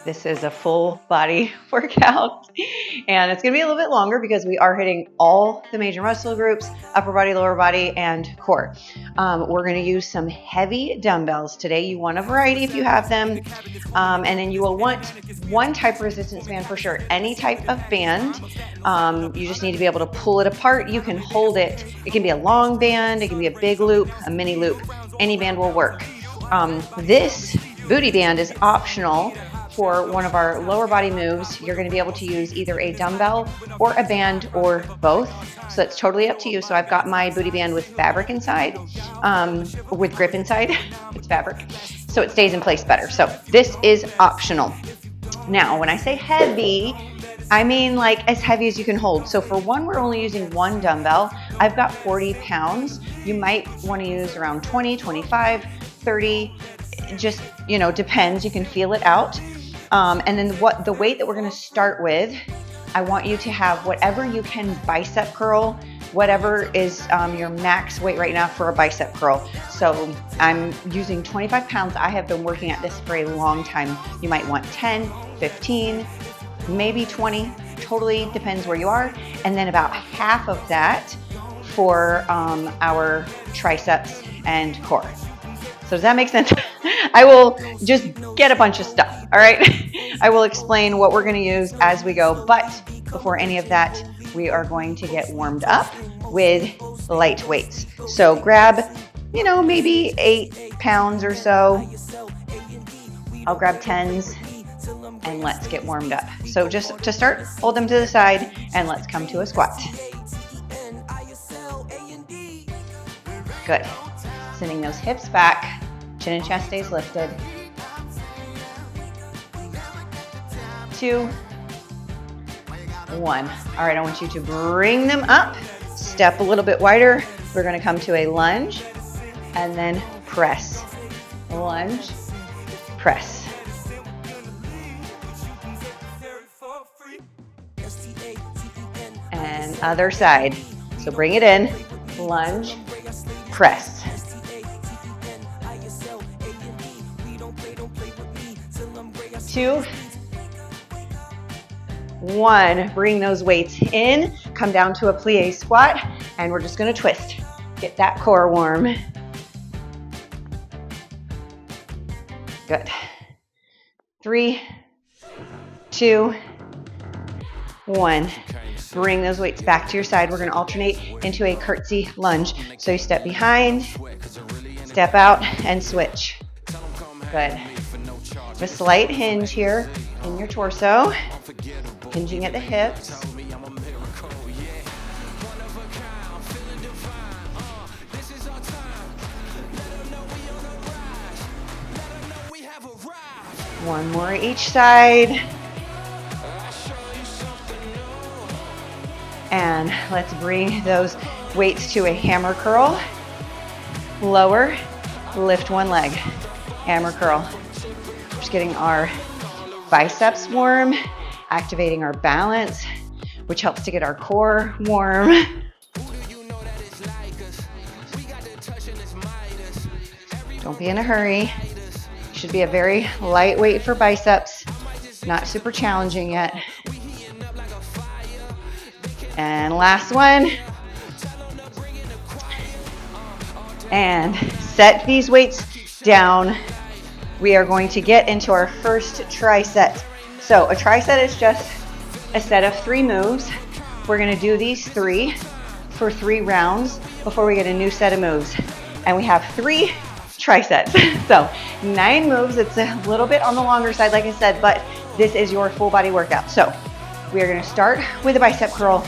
This is a full body workout, and it's going to be a little bit longer because we are hitting all the major muscle groups, upper body, lower body, and core. We're going to use some heavy dumbbells today. You want a variety if you have them, and then you will want one type of resistance band for sure. Any type of band, you just need to be able to pull it apart. You can hold it. It can be a long band, it can be a big loop, a mini loop. Any band will work. This booty band is optional. For one of our lower body moves, you're going to be able to use either a dumbbell or a band or both. So it's totally up to you. So I've got my booty band with fabric inside, with grip inside. It's fabric, so it stays in place better. So this is optional. Now, when I say heavy, I mean like as heavy as you can hold. So for one, we're only using one dumbbell. I've got 40 pounds. You might want to use around 20, 25, 30. It just, depends. You can feel it out. And then the weight that we're going to start with, I want you to have whatever you can bicep curl, whatever is your max weight right now for a bicep curl. So I'm using 25 pounds. I have been working at this for a long time. You might want 10, 15, maybe 20, totally depends where you are. And then about half of that for our triceps and core. So does that make sense? I will just get a bunch of stuff, all right? I will explain what we're gonna use as we go, but before any of that, we are going to get warmed up with light weights. So grab, maybe 8 pounds or so. I'll grab 10s and let's get warmed up. So just to start, hold them to the side and let's come to a squat. Good. Sending those hips back, chin and chest stays lifted. 2, 1. All right, I want you to bring them up, step a little bit wider. We're gonna come to a lunge and then press. Lunge, press. And other side. So bring it in, lunge, press. 2, 1. Bring those weights in, come down to a plie squat, and we're just gonna twist. Get that core warm. Good. 3, 2, 1. Bring those weights back to your side. We're gonna alternate into a curtsy lunge. So you step behind, step out, and switch. Good. A slight hinge here in your torso, hinging at the hips. One more each side. And let's bring those weights to a hammer curl. Lower, lift one leg, hammer curl. Just getting our biceps warm, activating our balance, which helps to get our core warm. Don't be in a hurry. Should be a very lightweight for biceps, not super challenging yet. And last one. And set these weights down. We are going to get into our first tricep. So a tricep is just a set of 3 moves. We're gonna do these 3 for 3 rounds before we get a new set of moves. And we have 3 triceps. So 9 moves. It's a little bit on the longer side, like I said, but this is your full body workout. So we are gonna start with a bicep curl.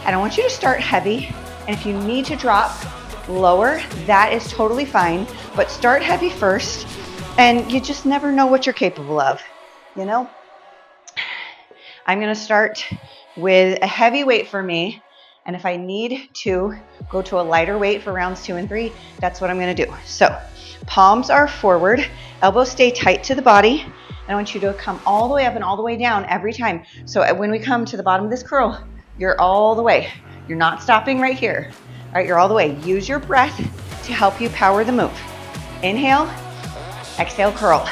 And I want you to start heavy. And if you need to drop lower, that is totally fine. But start heavy first. And you just never know what you're capable of, I'm gonna start with a heavy weight for me. And if I need to go to a lighter weight for rounds 2 and 3, that's what I'm gonna do. So palms are forward, elbows stay tight to the body. And I want you to come all the way up and all the way down every time. So when we come to the bottom of this curl, you're all the way. You're not stopping right here. All right, you're all the way. Use your breath to help you power the move. Inhale, exhale, curl.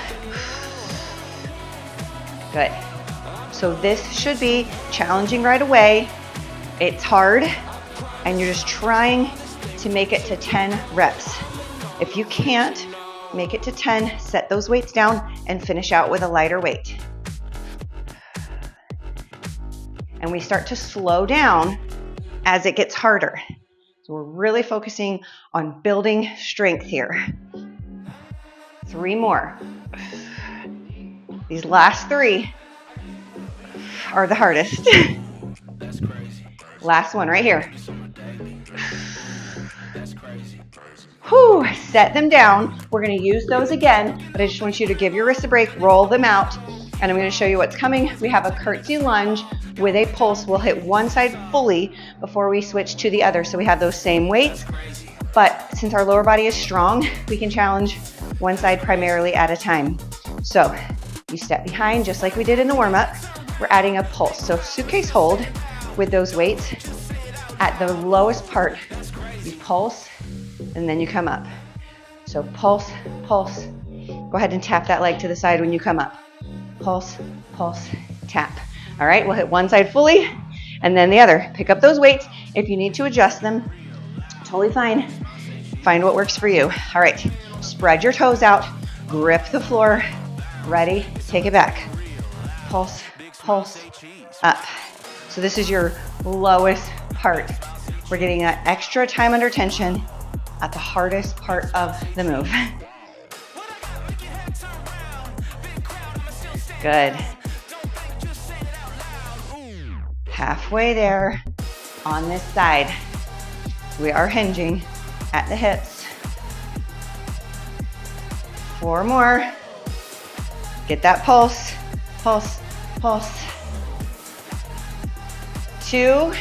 Good. So this should be challenging right away. It's hard, and you're just trying to make it to 10 reps. If you can't make it to 10, set those weights down and finish out with a lighter weight. And we start to slow down as it gets harder. So we're really focusing on building strength here. 3 more. These last 3 are the hardest. Last one right here. Whew, set them down. We're going to use those again, but I just want you to give your wrists a break, roll them out, and I'm going to show you what's coming. We have a curtsy lunge with a pulse. We'll hit one side fully before we switch to the other. So we have those same weights, but since our lower body is strong, we can challenge one side primarily at a time. So you step behind just like we did in the warm-up. We're adding a pulse. So suitcase hold with those weights. At the lowest part, you pulse, and then you come up. So pulse, pulse. Go ahead and tap that leg to the side when you come up. Pulse, pulse, tap. All right, we'll hit one side fully, and then the other. Pick up those weights. If you need to adjust them, totally fine. Find what works for you. All right, spread your toes out, grip the floor. Ready, take it back. Pulse, pulse, up. So this is your lowest part. We're getting that extra time under tension at the hardest part of the move. Good. Halfway there on this side. We are hinging at the hips. 4 more. Get that pulse, pulse, pulse. 2.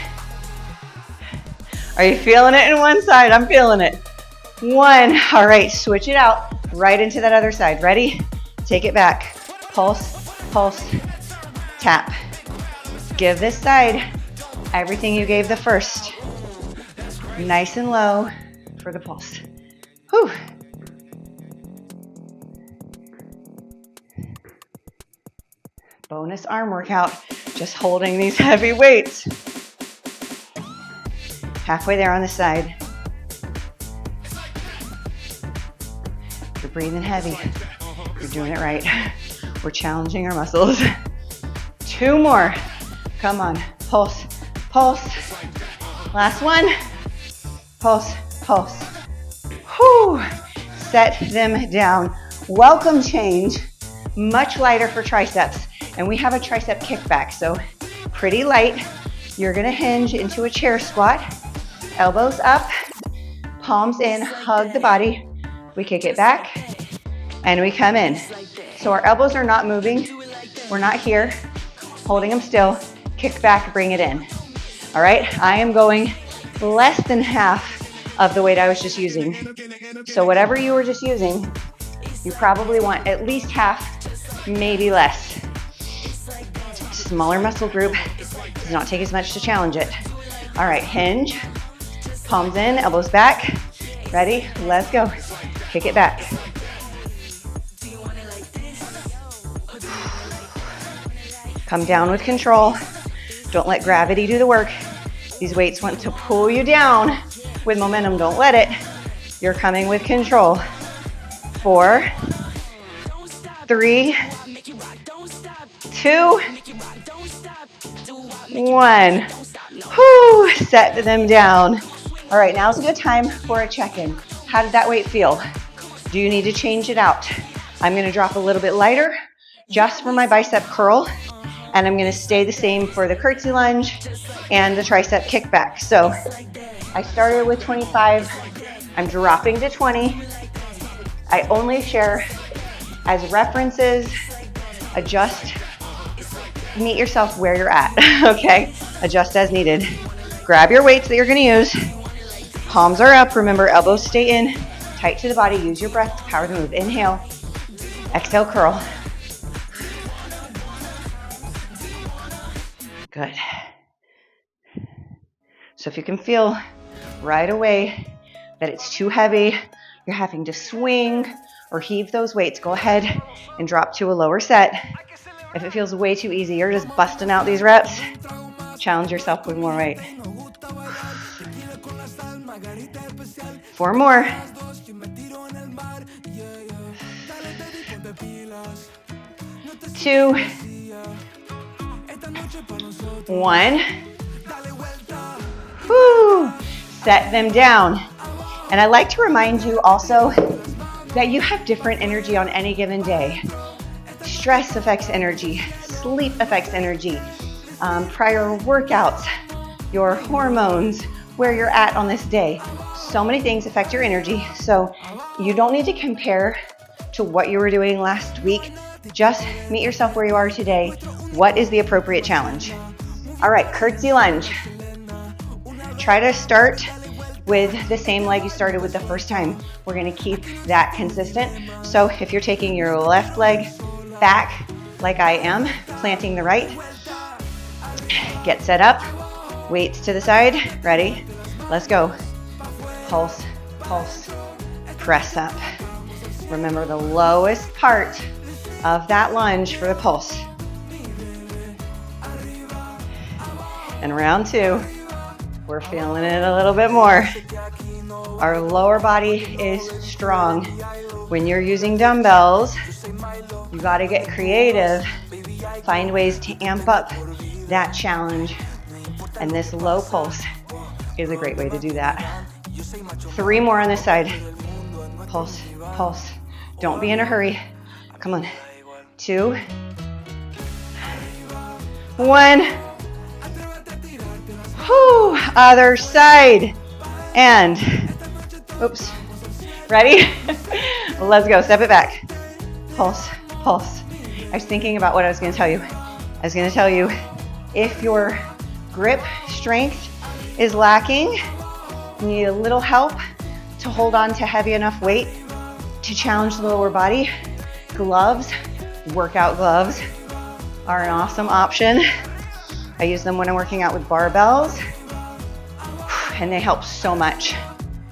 Are you feeling it in one side? I'm feeling it. 1. All right, switch it out right into that other side. Ready? Take it back. Pulse, pulse, tap. Give this side everything you gave the first. Nice and low for the pulse. Whew. Bonus arm workout, just holding these heavy weights. Halfway there on the side. You're breathing heavy. You're doing it right. We're challenging our muscles. 2 more. Come on. Pulse, pulse. Last one. Pulse, pulse. Whew. Set them down. Welcome change. Much lighter for triceps. And we have a tricep kickback, so pretty light. You're gonna hinge into a chair squat. Elbows up, palms in, hug the body. We kick it back, and we come in. So our elbows are not moving. We're not here, holding them still. Kick back, bring it in. All right, I am going less than half of the weight I was just using. So whatever you were just using, you probably want at least half, maybe less. Smaller muscle group does not take as much to challenge it. All right, hinge, palms in, elbows back. Ready? Let's go. Kick it back. Come down with control. Don't let gravity do the work. These weights want to pull you down with momentum. Don't let it. You're coming with control. 4, 3, 2, 1. Whew, set them down. All right, now's a good time for a check-in. How did that weight feel? Do you need to change it out? I'm gonna drop a little bit lighter just for my bicep curl, and I'm gonna stay the same for the curtsy lunge and the tricep kickback. So I started with 25, I'm dropping to 20. I only share as references. Adjust, meet yourself where you're at, okay? Adjust as needed. Grab your weights that you're gonna use. Palms are up, remember elbows stay in, tight to the body, use your breath to power the move. Inhale, exhale, curl. Good. So if you can feel right away that it's too heavy, you're having to swing or heave those weights, go ahead and drop to a lower set. If it feels way too easy, you're just busting out these reps, challenge yourself with more weight. 4 more. 2, 1. Whew. Set them down. And I like to remind you also that you have different energy on any given day. Stress affects energy, sleep affects energy, prior workouts, your hormones, where you're at on this day. So many things affect your energy, so you don't need to compare to what you were doing last week. Just meet yourself where you are today. What is the appropriate challenge? All right, curtsy lunge. Try to start with the same leg you started with the first time. We're gonna keep that consistent. So if you're taking your left leg back like I am, planting the right, get set up, weights to the side, ready, let's go. Pulse, pulse, press up. Remember the lowest part of that lunge for the pulse. And round 2, we're feeling it a little bit more. Our lower body is strong. When you're using dumbbells, you gotta get creative. Find ways to amp up that challenge. And this low pulse is a great way to do that. 3 more on this side. Pulse, pulse. Don't be in a hurry. Come on. 2, 1. Whew. Other side. And, oops. Ready? Let's go. Step it back. Pulse, pulse. I was thinking about what I was going to tell you. I was going to tell you, if your grip strength is lacking, you need a little help to hold on to heavy enough weight to challenge the lower body. Gloves, workout gloves, are an awesome option. I use them when I'm working out with barbells, and they help so much.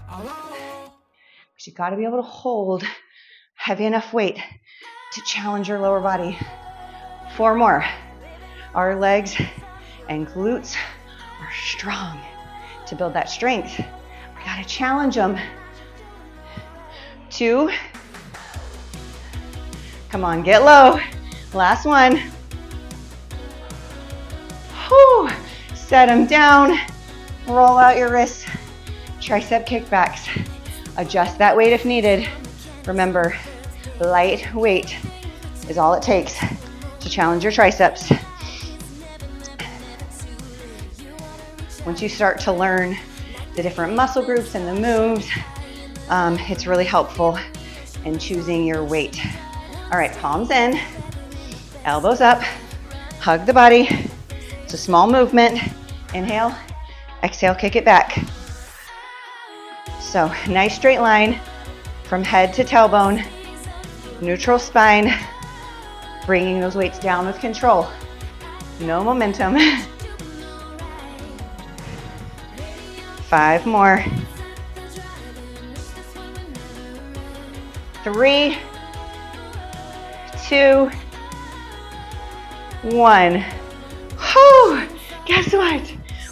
But you gotta be able to hold heavy enough weight to challenge your lower body. 4 more. Our legs and glutes are strong. To build that strength, we gotta challenge them. 2. Come on, get low. Last one. Whew. Set them down. Roll out your wrists. Tricep kickbacks. Adjust that weight if needed. Remember, light weight is all it takes to challenge your triceps. Once you start to learn the different muscle groups and the moves, it's really helpful in choosing your weight. All right, palms in, elbows up, hug the body. It's a small movement. Inhale, exhale, kick it back. So, nice straight line from head to tailbone, neutral spine, bringing those weights down with control. No momentum. 5 more. 3, 2, 1. Whew, guess what?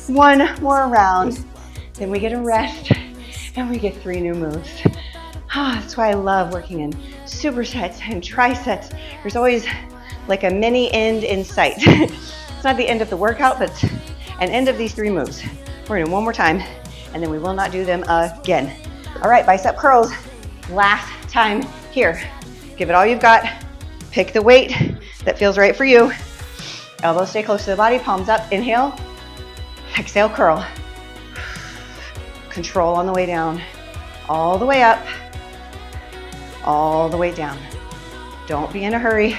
1 more round. Then we get a rest and we get 3 new moves. That's why I love working in supersets and trisets. There's always like a mini end in sight. It's not the end of the workout, but an end of these 3 moves. We're gonna do 1 more time, and then we will not do them again. All right, bicep curls. Last time here. Give it all you've got. Pick the weight that feels right for you. Elbows stay close to the body, palms up. Inhale, exhale, curl. Control on the way down. All the way up, all the way down. Don't be in a hurry.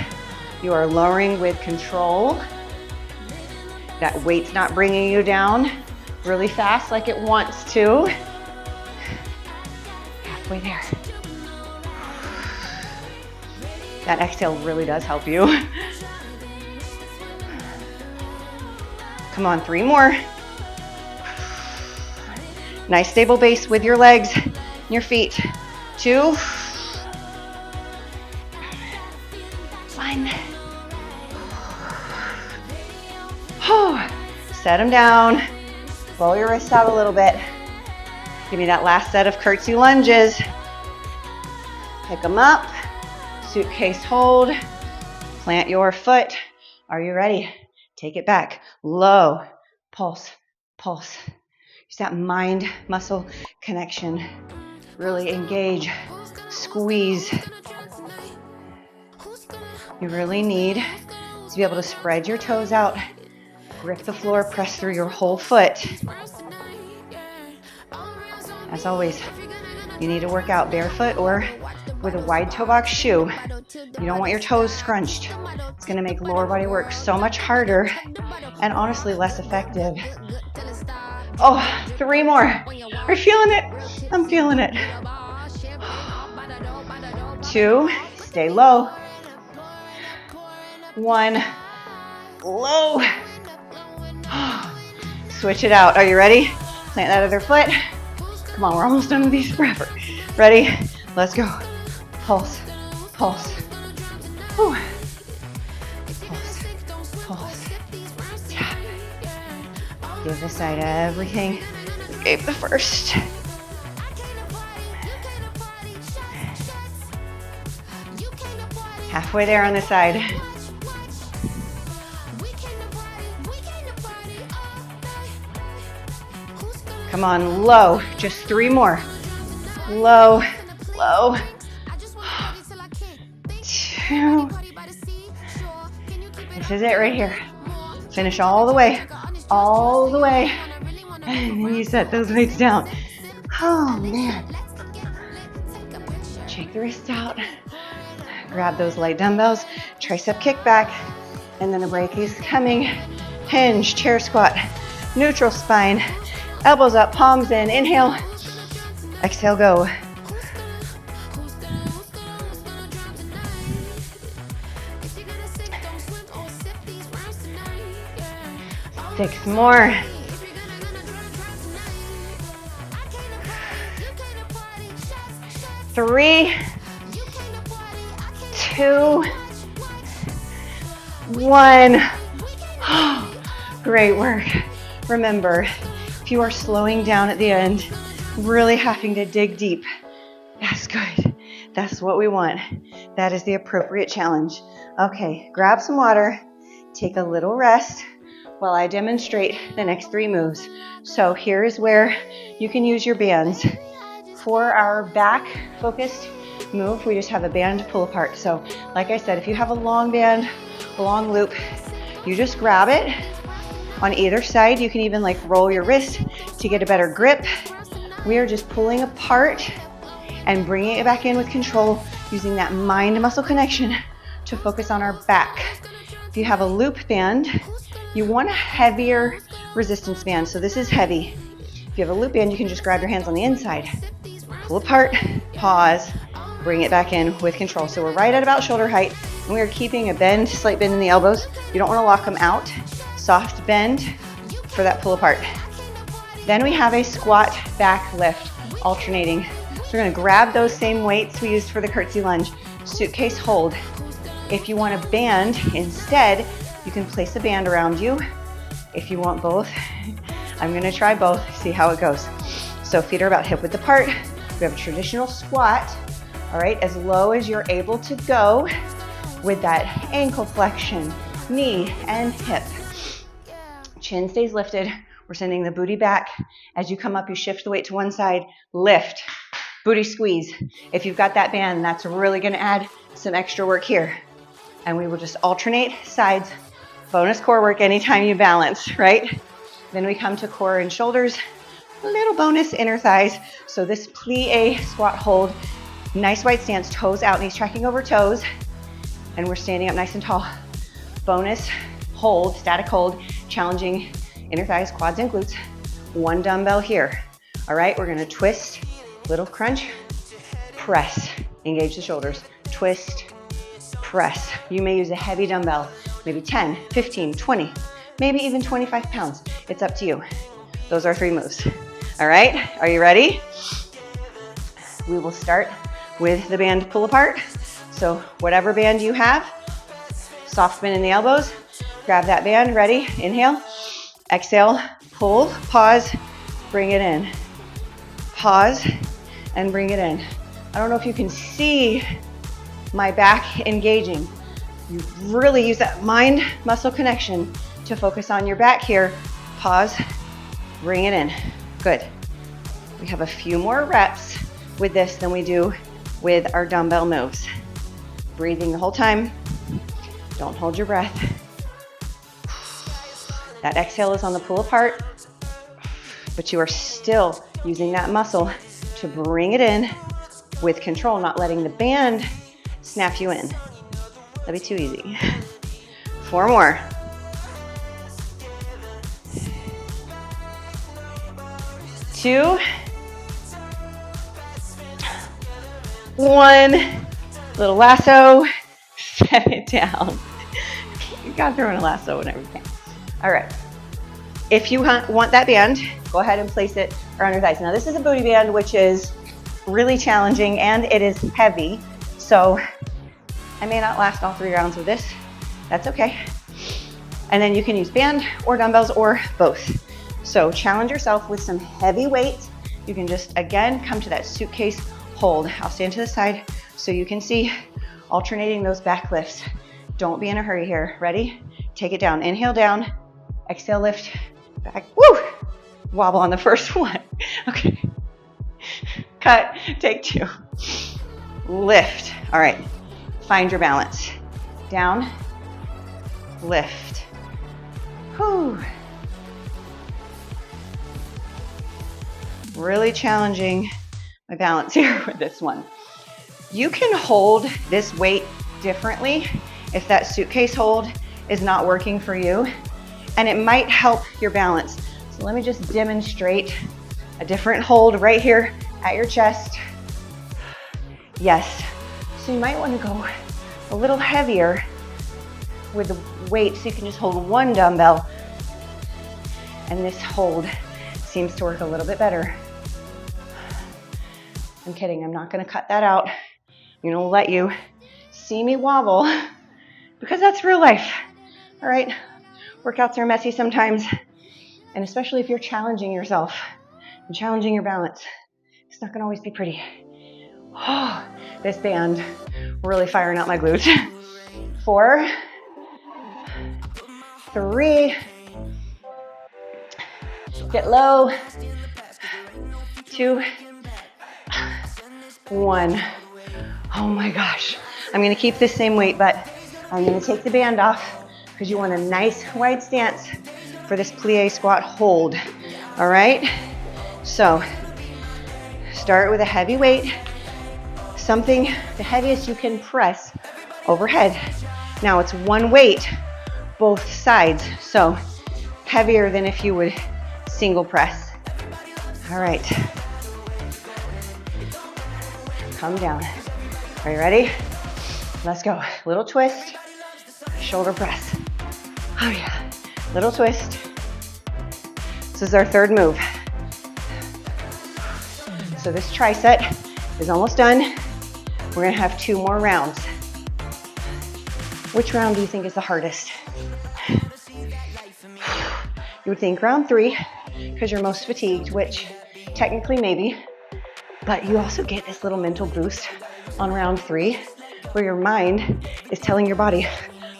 You are lowering with control. That weight's not bringing you down really fast like it wants to. Halfway there. That exhale really does help you. Come on, 3 more. Nice stable base with your legs and your feet. 2. 1. Set them down. Roll your wrists out a little bit. Give me that last set of curtsy lunges. Pick them up. Suitcase hold. Plant your foot. Are you ready? Take it back. Low. Pulse. Pulse. Use that mind-muscle connection. Really engage. Squeeze. You really need to be able to spread your toes out. Grip the floor. Press through your whole foot. As always, you need to work out barefoot or with a wide toe box shoe. You don't want your toes scrunched. It's going to make lower body work so much harder and honestly less effective. Oh, 3 more. Are you feeling it? I'm feeling it. 2, stay low. 1, low. Switch it out. Are you ready? Plant that other foot. Come on, we're almost done with these forever. Ready? Let's go. Pulse, pulse. Whew. Pulse, pulse. Tap. Give the side everything we gave the first. Halfway there on the side. Come on, low. Just 3 more. Low, low. 2. This is it right here. Finish all the way. All the way. And then you set those weights down. Oh, man. Shake the wrists out. Grab those light dumbbells. Tricep kickback. And then a break is coming. Hinge, chair squat. Neutral spine. Elbows up, palms in. Inhale. Exhale, go. Six more. Three, 2, 1. Great work. Remember, if you are slowing down at the end, really having to dig deep, that's good. That's what we want. That is the appropriate challenge. Okay, grab some water, take a little rest while I demonstrate the next 3 moves. So here is where you can use your bands. For our back focused move, we just have a band pull apart. So like I said, if you have a long band, a long loop, you just grab it on either side. You can even like roll your wrist to get a better grip. We are just pulling apart and bringing it back in with control, using that mind-muscle connection to focus on our back. If you have a loop band, you want a heavier resistance band. So this is heavy. If you have a loop band, you can just grab your hands on the inside. Pull apart, pause, bring it back in with control. So we're right at about shoulder height, and we are keeping a bend, slight bend in the elbows. You don't want to lock them out. Soft bend for that pull apart. Then we have a squat back lift, alternating. So we're going to grab those same weights we used for the curtsy lunge, suitcase hold. If you want a band instead, you can place a band around you. If you want both, I'm going to try both, see how it goes. So feet are about hip width apart. We have a traditional squat, all right, as low as you're able to go with that ankle flexion, knee and hip. Chin stays lifted. We're sending the booty back. As you come up, you shift the weight to one side, lift, booty squeeze. If you've got that band, that's really going to add some extra work here. And we will just alternate sides. Bonus core work anytime you balance, right? Then we come to core and shoulders. A little bonus inner thighs. So this plie squat hold, nice wide stance, toes out, knees tracking over toes. And we're standing up nice and tall. Bonus hold, static hold, challenging inner thighs, quads, and glutes. 1 dumbbell here. All right, we're gonna twist, little crunch, press, engage the shoulders, twist, press. You may use a heavy dumbbell, maybe 10, 15, 20, maybe even 25 pounds. It's up to you. Those are 3 moves. All right, are you ready? We will start with the band pull apart. So whatever band you have, soft bend in the elbows, grab that band, ready, inhale, Exhale, pull, pause, bring it in. Pause and bring it in. I don't know if you can see my back engaging. You really use that mind-muscle connection to focus on your back here. Pause, bring it in. Good. We have a few more reps with this than we do with our dumbbell moves. Breathing the whole time. Don't hold your breath. That exhale is on the pull apart, but you are still using that muscle to bring it in with control, not letting the band snap you in. That'd be too easy. 4 more. 2, 1. Little lasso, set it down. You gotta throw in a lasso whenever you can. All right. If you want that band, go ahead and place it around your thighs. Now this is a booty band, which is really challenging and it is heavy. So I may not last all 3 rounds with this. That's okay. And then you can use band or dumbbells or both. So challenge yourself with some heavy weights. You can just, again, come to that suitcase hold. I'll stand to the side so you can see alternating those back lifts. Don't be in a hurry here. Ready? Take it down. Inhale down. Exhale, lift. Back. Woo! Wobble on the first one. Okay. Cut. Take 2. Lift. All right. Find your balance. Down. Lift. Whew. Really challenging my balance here with this one. You can hold this weight differently if that suitcase hold is not working for you, and it might help your balance. So let me just demonstrate a different hold right here at your chest. Yes, so you might want to go a little heavier with the weight so you can just hold 1 dumbbell, and this hold seems to work a little bit better. I'm kidding, I'm not gonna cut that out. I'm gonna let you see me wobble because that's real life, all right? Workouts are messy sometimes, and especially if you're challenging yourself and challenging your balance, it's not gonna always be pretty. Oh, this band really firing out my glutes. 4, 3, get low, 2, 1. Oh my gosh. I'm gonna keep this same weight, but I'm gonna take the band off because you want a nice wide stance for this plie squat hold. All right? So start with a heavy weight, something the heaviest you can press overhead. Now it's 1 weight, both sides. So heavier than if you would single press. All right. Come down. Are you ready? Let's go. Little twist, shoulder press. Oh yeah. Little twist. This is our 3rd move. So this tricep is almost done. We're gonna have 2 more rounds. Which round do you think is the hardest? You would think round 3 because you're most fatigued, which technically maybe, but you also get this little mental boost on round 3 where your mind is telling your body,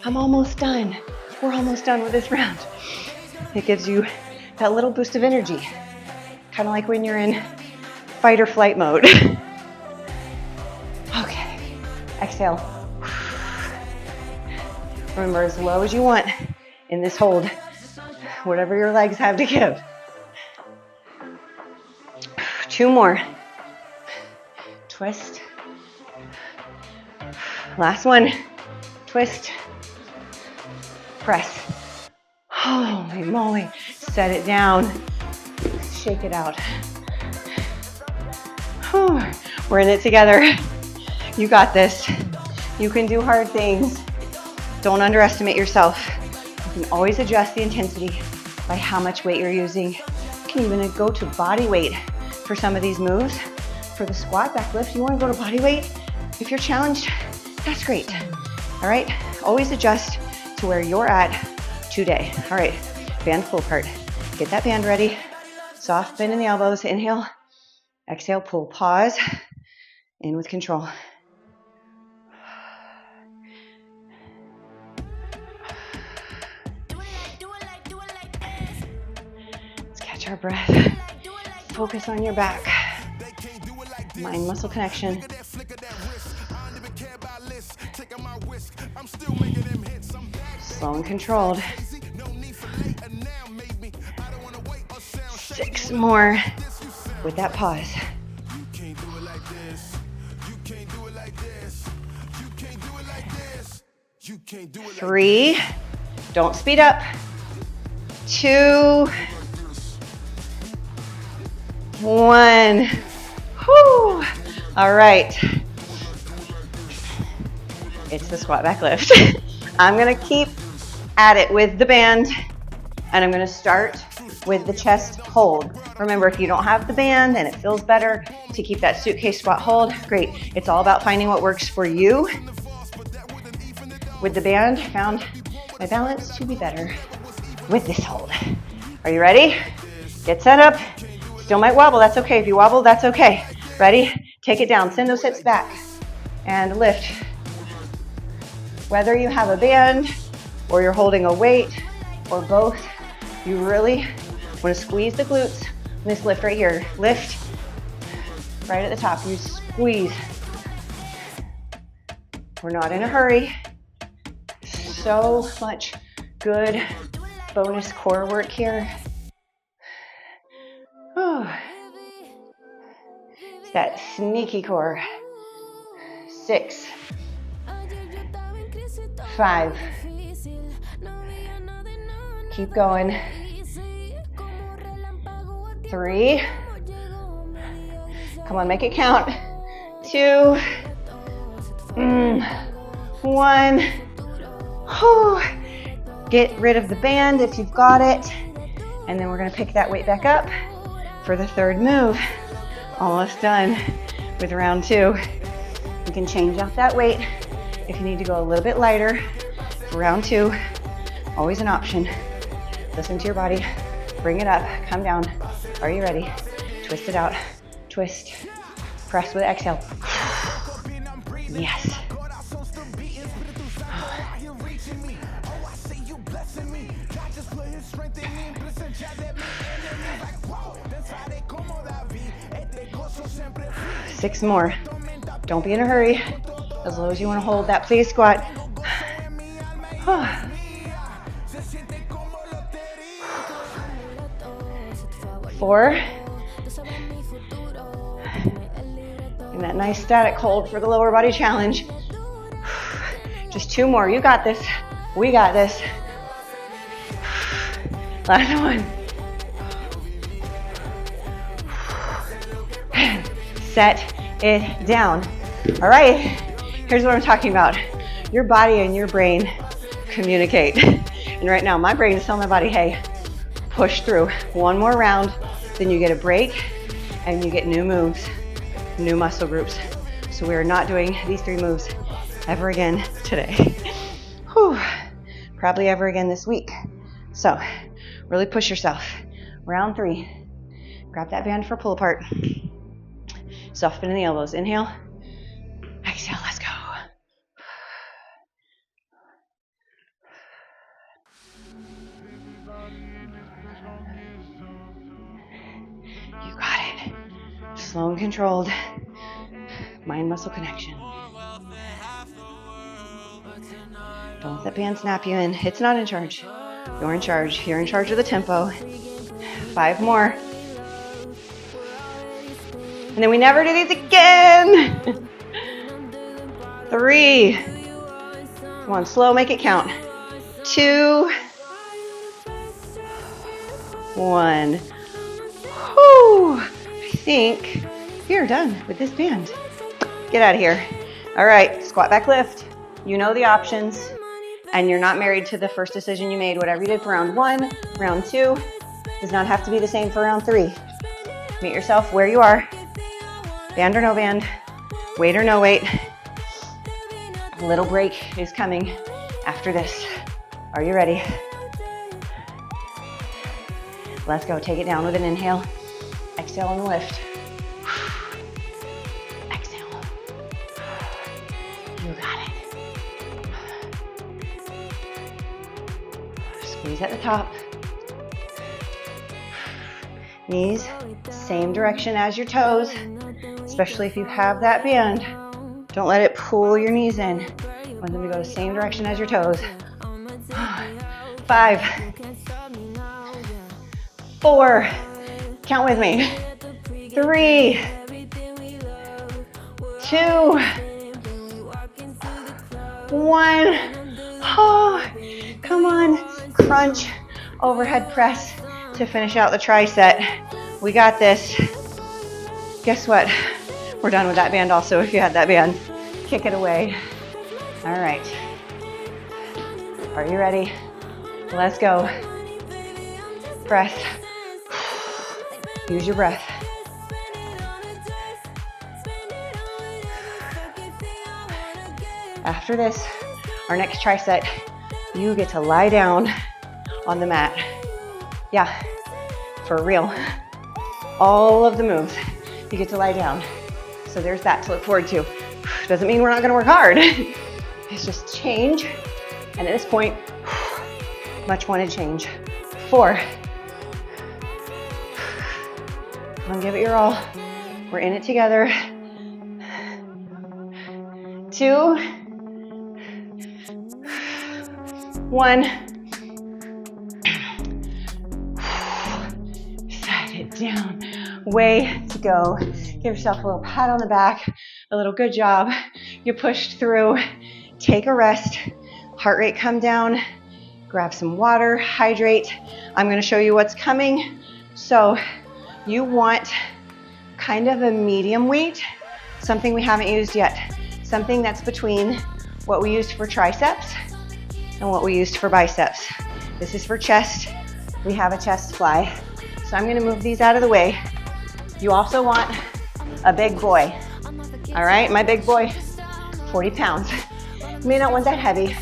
I'm almost done. We're almost done with this round. It gives you that little boost of energy, kind of like when you're in fight or flight mode. Okay, exhale. Remember, as low as you want in this hold, whatever your legs have to give. 2 more. Twist. Last one. Twist. Press. Holy moly. Set it down. Shake it out. Whew. We're in it together. You got this. You can do hard things. Don't underestimate yourself. You can always adjust the intensity by how much weight you're using. You can even go to body weight for some of these moves. For the squat back lift, you want to go to body weight? If you're challenged, that's great. All right, always adjust to where you're at today. All right, band full part. Get that band ready. Soft bend in the elbows. Inhale. Exhale, pull. Pause. In with control. Let's catch our breath. Focus on your back. Mind muscle connection. Slow and controlled. 6 more with that pause. 3, don't speed up. 2, 1. Whew. All right. It's the squat back lift. I'm gonna keep at it with the band, and I'm gonna start with the chest hold. Remember, if you don't have the band and it feels better to keep that suitcase squat hold, great. It's all about finding what works for you. With the band, found my balance to be better with this hold. Are you ready? Get set up. Still might wobble, that's okay. If you wobble, that's okay. Ready? Take it down, send those hips back and lift. Whether you have a band or you're holding a weight or both, you really want to squeeze the glutes in this lift right here. Lift right at the top, you squeeze. We're not in a hurry. So much good bonus core work here. It's that sneaky core. 6, 5. Keep going. 3. Come on, make it count. 2, 1. Get rid of the band if you've got it. And then we're gonna pick that weight back up for the third move. Almost done with round 2. You can change out that weight if you need to go a little bit lighter for round 2. Always an option. Listen to your body. Bring it up, come down. Are you ready? Twist it out. Twist. Press with exhale. Yes. 6 more. Don't be in a hurry. As low as you want to hold that please squat. 4. And that nice static hold for the lower body challenge. Just 2 more. You got this. We got this. Last one. Set it down. All right, here's what I'm talking about. Your body and your brain communicate. And right now, my brain is telling my body, hey, push through. 1 more round, then you get a break and you get new moves, new muscle groups. So we are not doing these 3 moves ever again today. Whew. Probably ever again this week. So really push yourself. Round 3, grab that band for pull apart. Soft bend in the elbows. Inhale, exhale, let's go. You got it. Slow and controlled. Mind muscle connection. Don't let that band snap you in. It's not in charge. You're in charge. You're in charge of the tempo. 5 more. And then we never do these again. 3. Come on, slow, make it count. 2, 1. Whew. I think we are done with this band. Get out of here. All right, squat back lift. You know the options, and you're not married to the first decision you made. Whatever you did for round 1, round 2 does not have to be the same for round 3. Meet yourself where you are. Band or no band, weight or no weight. A little break is coming after this. Are you ready? Let's go. Take it down with an inhale. Exhale and lift. Exhale. You got it. Squeeze at the top. Knees, same direction as your toes, especially if you have that band. Don't let it pull your knees in. You want them to go the same direction as your toes. 5, 4, count with me. 3, 2, 1. Oh, come on, crunch, overhead press to finish out the tricep. We got this. Guess what? We're done with that band also. If you had that band, kick it away. All right. Are you ready? Let's go. Breath. Use your breath. After this, our next tricep, you get to lie down on the mat. Yeah, for real. All of the moves, you get to lie down. So there's that to look forward to. Doesn't mean we're not gonna work hard. It's just change. And at this point, much wanted change. 4. Come on, give it your all. We're in it together. 2, 1. Set it down. Way to go. Give yourself a little pat on the back, a little good job. You pushed through. Take a rest. Heart rate come down. Grab some water, hydrate. I'm going to show you what's coming. So you want kind of a medium weight, something we haven't used yet, something that's between what we used for triceps and what we used for biceps. This is for chest. We have a chest fly. So I'm going to move these out of the way. You also want a big boy. All right, my big boy, 40 pounds. You may not want that heavy,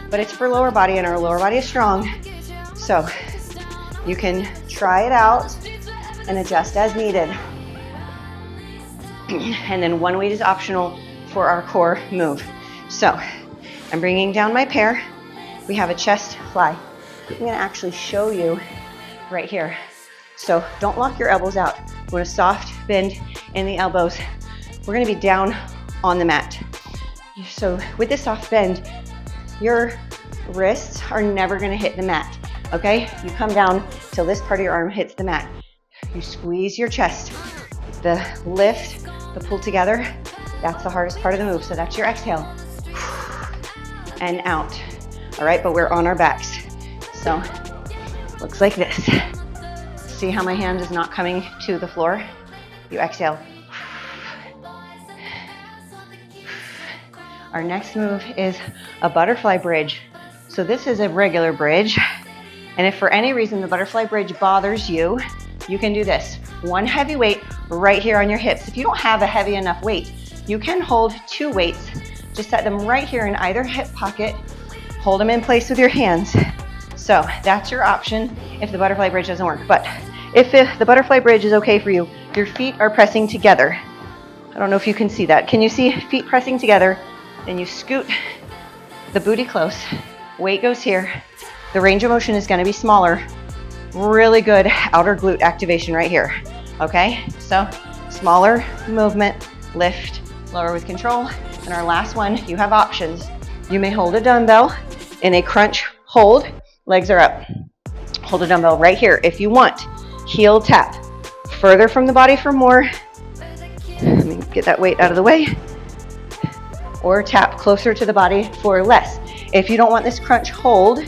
but it's for lower body and our lower body is strong. So you can try it out and adjust as needed. And then one weight is optional for our core move. So I'm bringing down my pair. We have a chest fly. I'm gonna actually show you right here. So don't lock your elbows out. We want a soft bend in the elbows. We're gonna be down on the mat. So with this soft bend, your wrists are never gonna hit the mat, okay? You come down till this part of your arm hits the mat. You squeeze your chest. The lift, the pull together, that's the hardest part of the move. So that's your exhale. And out. All right, but we're on our backs. So looks like this. See how my hand is not coming to the floor? You exhale. Our next move is a butterfly bridge. So this is a regular bridge. And if for any reason the butterfly bridge bothers you, you can do this. One heavy weight right here on your hips. If you don't have a heavy enough weight, you can hold 2 weights. Just set them right here in either hip pocket. Hold them in place with your hands. So that's your option if the butterfly bridge doesn't work. But if the butterfly bridge is okay for you, your feet are pressing together. I don't know if you can see that. Can you see feet pressing together? Then you scoot the booty close. Weight goes here. The range of motion is gonna be smaller. Really good outer glute activation right here. Okay, so smaller movement, lift, lower with control. And our last one, you have options. You may hold a dumbbell in a crunch hold, legs are up. Hold a dumbbell right here if you want. Heel tap, further from the body for more. Let me get that weight out of the way. Or tap closer to the body for less. If you don't want this crunch hold,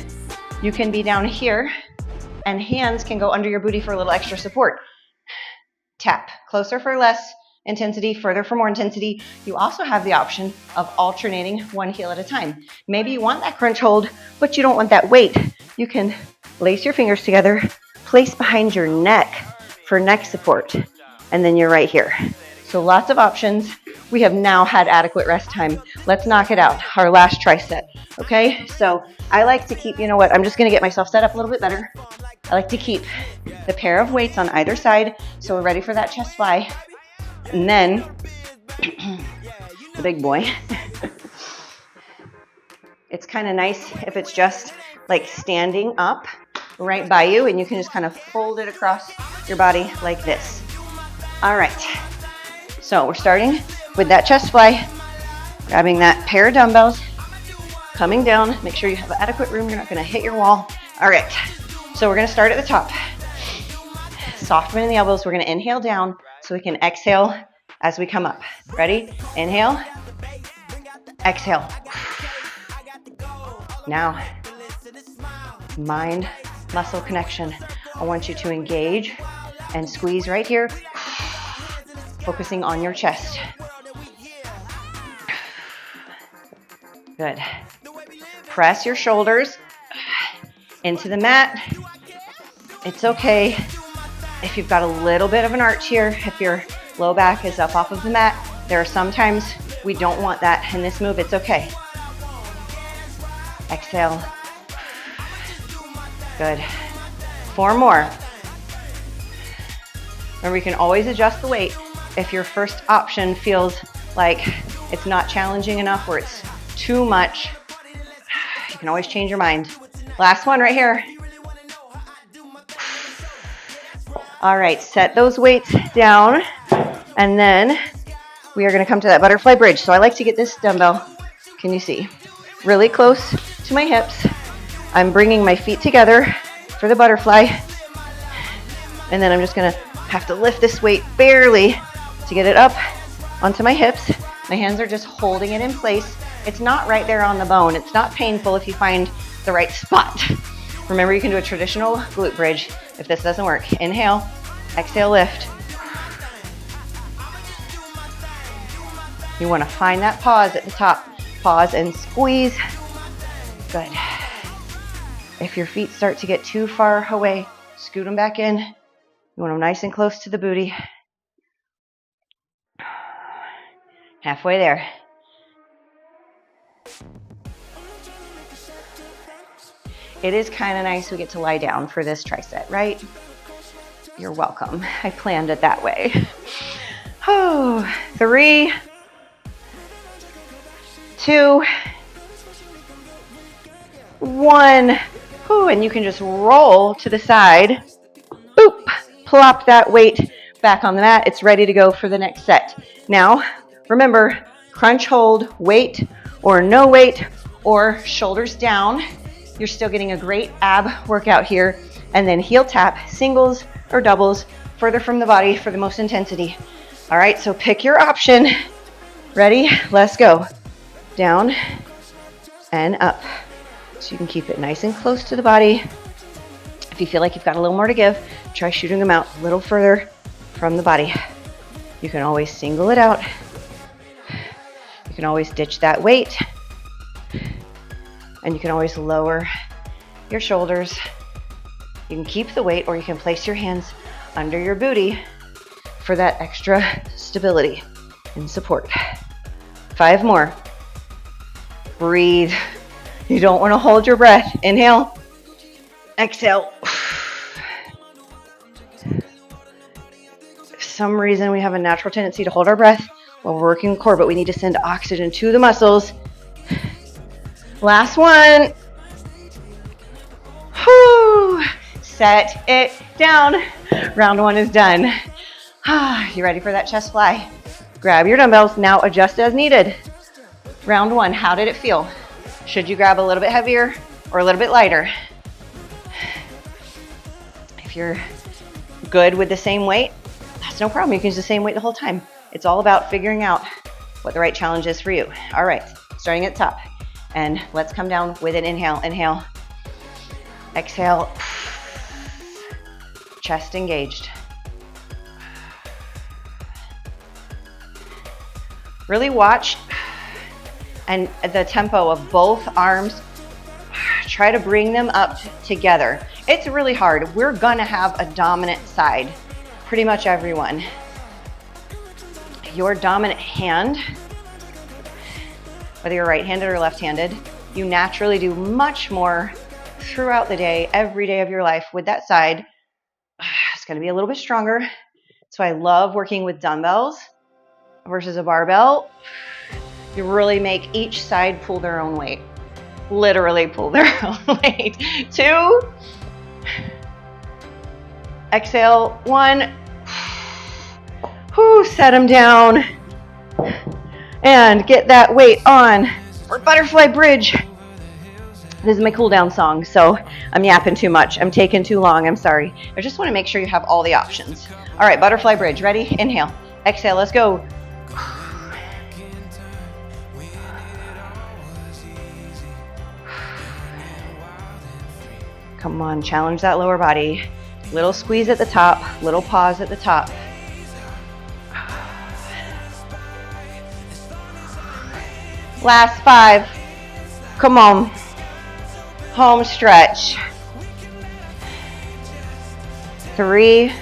you can be down here and hands can go under your booty for a little extra support. Tap closer for less intensity, further for more intensity. You also have the option of alternating one heel at a time. Maybe you want that crunch hold, but you don't want that weight. You can lace your fingers together, place behind your neck for neck support, and then you're right here. So lots of options. We have now had adequate rest time. Let's knock it out. Our last tricep, okay? So I like to keep, you know what, I'm just gonna get myself set up a little bit better. I like to keep the pair of weights on either side so we're ready for that chest fly. And then, the big boy. It's kind of nice if it's just like standing up right by you and you can just kind of fold it across your body like this. All right, so we're starting with that chest fly, grabbing that pair of dumbbells, coming down, make sure you have adequate room, you're not gonna hit your wall. All right, so we're gonna start at the top. Soft bend in the elbows, we're gonna inhale down so we can exhale as we come up. Ready? Inhale, exhale. Now, mind-muscle connection. I want you to engage and squeeze right here, focusing on your chest. Good. Press your shoulders into the mat. It's okay if you've got a little bit of an arch here, if your low back is up off of the mat. There are some times we don't want that in this move. It's okay. Exhale. Good. 4 more. Remember, you can always adjust the weight if your first option feels like it's not challenging enough or it's too much. You can always change your mind. Last one right here. All right, set those weights down, and then we are going to come to that butterfly bridge. So I like to get this dumbbell, can you see, really close to my hips. I'm bringing my feet together for the butterfly, and then I'm just going to have to lift this weight barely to get it up onto my hips. My hands are just holding it in place. It's not right there on the bone. It's not painful if you find the right spot. Remember, you can do a traditional glute bridge if this doesn't work. Inhale, exhale, lift. You want to find that pause at the top. Pause and squeeze. Good. If your feet start to get too far away, scoot them back in. You want them nice and close to the booty. Halfway there. It is kind of nice we get to lie down for this tricep, right? You're welcome. I planned it that way. Oh, 3, 2, 1. Ooh, and you can just roll to the side. Boop. Plop that weight back on the mat. It's ready to go for the next set. Now, remember, crunch hold, weight or no weight or shoulders down. You're still getting a great ab workout here. And then heel tap, singles or doubles, further from the body for the most intensity. All right, so pick your option. Ready? Let's go. Down and up. So you can keep it nice and close to the body. If you feel like you've got a little more to give, try shooting them out a little further from the body. You can always single it out. You can always ditch that weight. And you can always lower your shoulders. You can keep the weight or you can place your hands under your booty for that extra stability and support. 5 more. Breathe. You don't want to hold your breath. Inhale. Exhale. For some reason, we have a natural tendency to hold our breath while we're working the core, but we need to send oxygen to the muscles. Last one. Whew. Set it down. Round 1 is done. You ready for that chest fly? Grab your dumbbells. Now adjust as needed. Round 1, how did it feel? Should you grab a little bit heavier or a little bit lighter? If you're good with the same weight, that's no problem. You can use the same weight the whole time. It's all about figuring out what the right challenge is for you. All right, starting at the top. And let's come down with an inhale. Inhale. Exhale. Chest engaged. Really watch and the tempo of both arms. Try to bring them up together. It's really hard. We're gonna have a dominant side, pretty much everyone. Your dominant hand, whether you're right-handed or left-handed, you naturally do much more throughout the day, every day of your life with that side. It's going to be a little bit stronger. So I love working with dumbbells versus a barbell. You really make each side pull their own weight. Literally pull their own weight. 2. Exhale. 1. Set them down. And get that weight on for butterfly bridge. This is my cool down song, so I'm yapping too much. I'm taking too long. I'm sorry. I just want to make sure you have all the options. All right, butterfly bridge. Ready? Inhale. Exhale. Let's go. Come on, challenge that lower body. Little squeeze at the top, little pause at the top. Last 5. Come on. Home stretch. 3.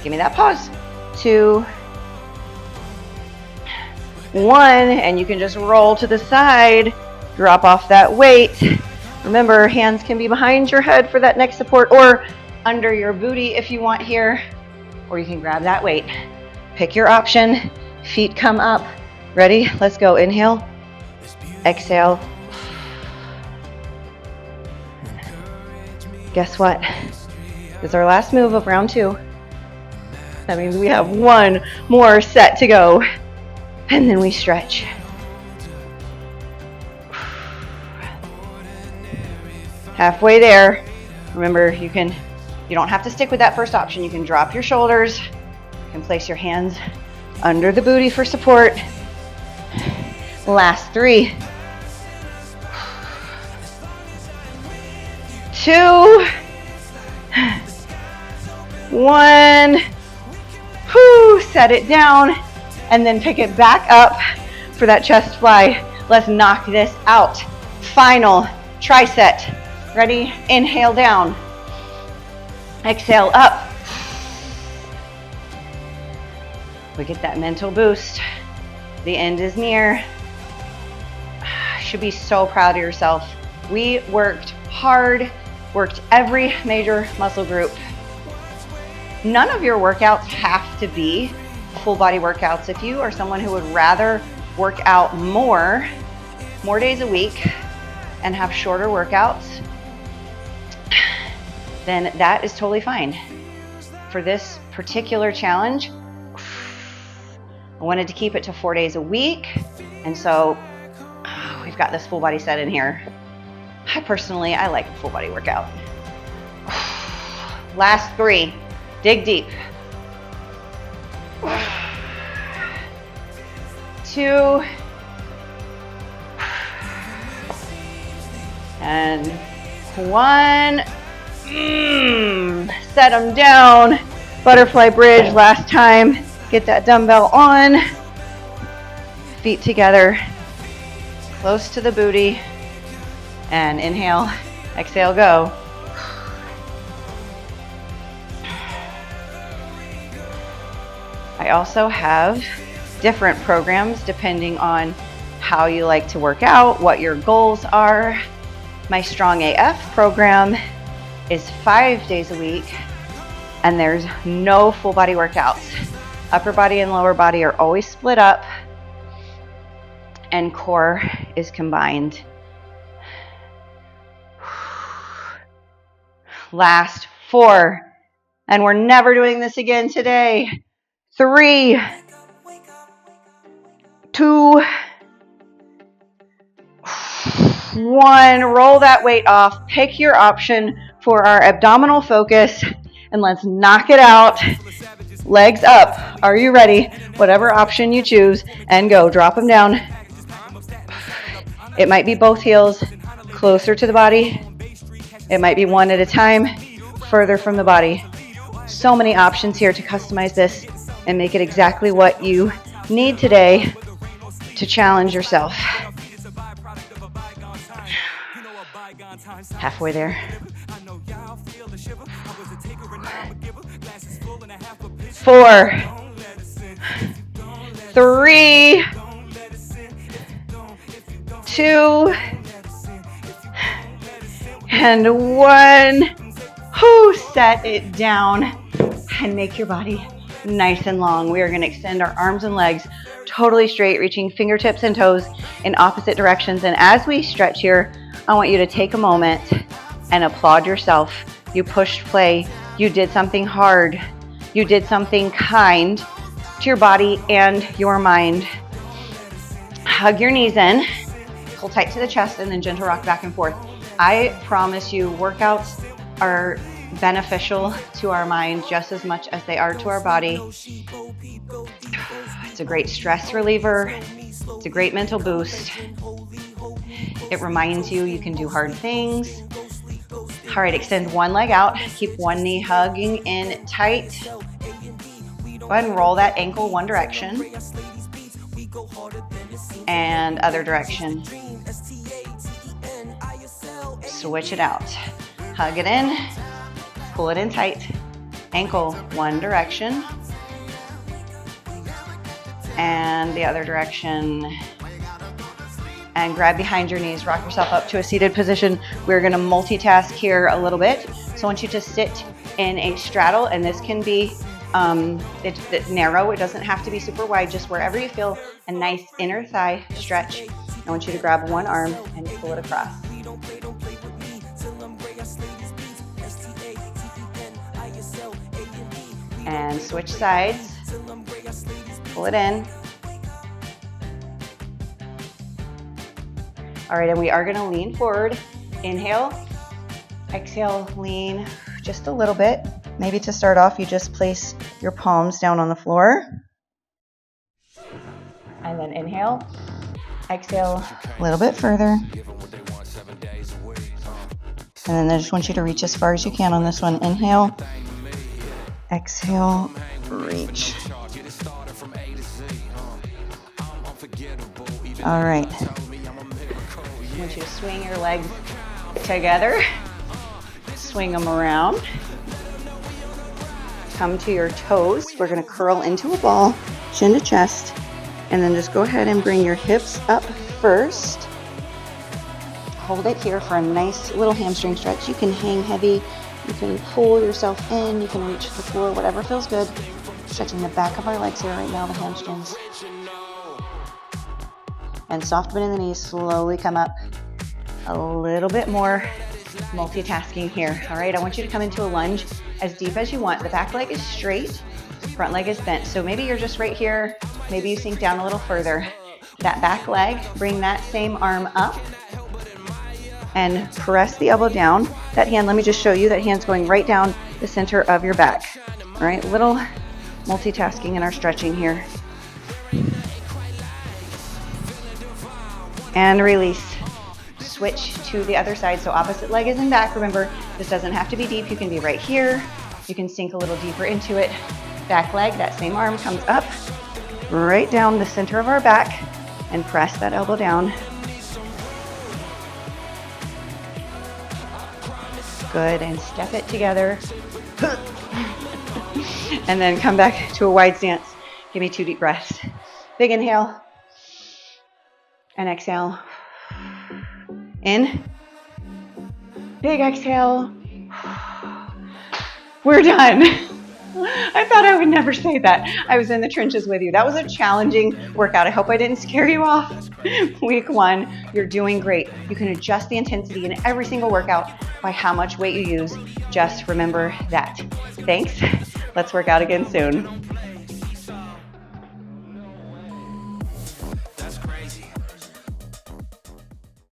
Give me that pause. 2. 1. And you can just roll to the side. Drop off that weight. Remember, hands can be behind your head for that neck support or under your booty if you want here. Or you can grab that weight. Pick your option. Feet come up. Ready? Let's go. Inhale. Exhale. Guess what? This is our last move of round 2. That means we have 1 more set to go. And then we stretch. Halfway there. Remember, you don't have to stick with that first option. You can drop your shoulders. You can place your hands under the booty for support. Last 3. 2. 1. Set it down and then pick it back up for that chest fly. Let's knock this out. Final tricep. Ready? Inhale down. Exhale up. We get that mental boost. The end is near. You should be so proud of yourself. We worked hard, worked every major muscle group. None of your workouts have to be full body workouts. If you are someone who would rather work out more days a week and have shorter workouts, then that is totally fine. For this particular challenge, I wanted to keep it to 4 days a week. And so we've got this full body set in here. I like a full body workout. Last 3, dig deep. 2, and 1. Set them down. Butterfly bridge last time. Get that dumbbell on. Feet together. Close to the booty. And inhale, exhale, go. I also have different programs depending on how you like to work out, what your goals are. My Strong AF program is 5 days a week, and there's no full body workouts. Upper body and lower body are always split up, and core is combined. Last 4, and we're never doing this again today. 3, 2, 1. Roll that weight off. Pick your option for our abdominal focus, and let's knock it out. Legs up. Are you ready? Whatever option you choose, and go. Drop them down. It might be both heels closer to the body. It might be one at a time, further from the body. So many options here to customize this and make it exactly what you need today to challenge yourself. Halfway there. 4, 3, 2, and one. Set it down and make your body nice and long. We are going to extend our arms and legs totally straight, reaching fingertips and toes in opposite directions. And as we stretch here, I want you to take a moment and applaud yourself. You pushed play. You did something hard. You did something kind to your body and your mind. Hug your knees in, pull tight to the chest, and then gentle rock back and forth. I promise you, workouts are beneficial to our mind just as much as they are to our body. It's a great stress reliever. It's a great mental boost. It reminds you you can do hard things. All right, extend one leg out. Keep one knee hugging in tight. Go ahead and roll that ankle one direction and other direction. Switch it out. Hug it in. Pull it in tight. Ankle one direction and the other direction. And grab behind your knees. Rock yourself up to a seated position. We're going to multitask here a little bit. So I want you to sit in a straddle, and this can be it's narrow. It doesn't have to be super wide. Just wherever you feel a nice inner thigh stretch. I want you to grab one arm and pull it across. And switch sides. Pull it in. All right, and we are going to lean forward. Inhale. Exhale, lean just a little bit. Maybe to start off, you just place your palms down on the floor. And then inhale. Exhale a little bit further. And then I just want you to reach as far as you can on this one. Inhale. Exhale, reach. All right. I want you to swing your legs together. Swing them around. Come to your toes. We're going to curl into a ball, chin to chest, and then just go ahead and bring your hips up first. Hold it here for a nice little hamstring stretch. You can hang heavy. You can pull yourself in, you can reach the floor, whatever feels good. Stretching the back of our legs here right now, the hamstrings. And soft bend in the knees, slowly come up. A little bit more multitasking here. All right, I want you to come into a lunge as deep as you want. The back leg is straight, front leg is bent. So maybe you're just right here, maybe you sink down a little further. That back leg, bring that same arm up. And press the elbow down. That hand, let me just show you, that hand's going right down the center of your back. All right, little multitasking in our stretching here. And release. Switch to the other side. So opposite leg is in back. Remember, this doesn't have to be deep. You can be right here. You can sink a little deeper into it. Back leg, that same arm comes up, right down the center of our back, and press that elbow down. Good, and step it together. And then come back to a wide stance. Give me 2 deep breaths. Big inhale. And exhale. In. Big exhale. We're done. I thought I would never say that. I was in the trenches with you. That was a challenging workout. I hope I didn't scare you off. Week 1, you're doing great. You can adjust the intensity in every single workout by how much weight you use. Just remember that. Thanks. Let's work out again soon.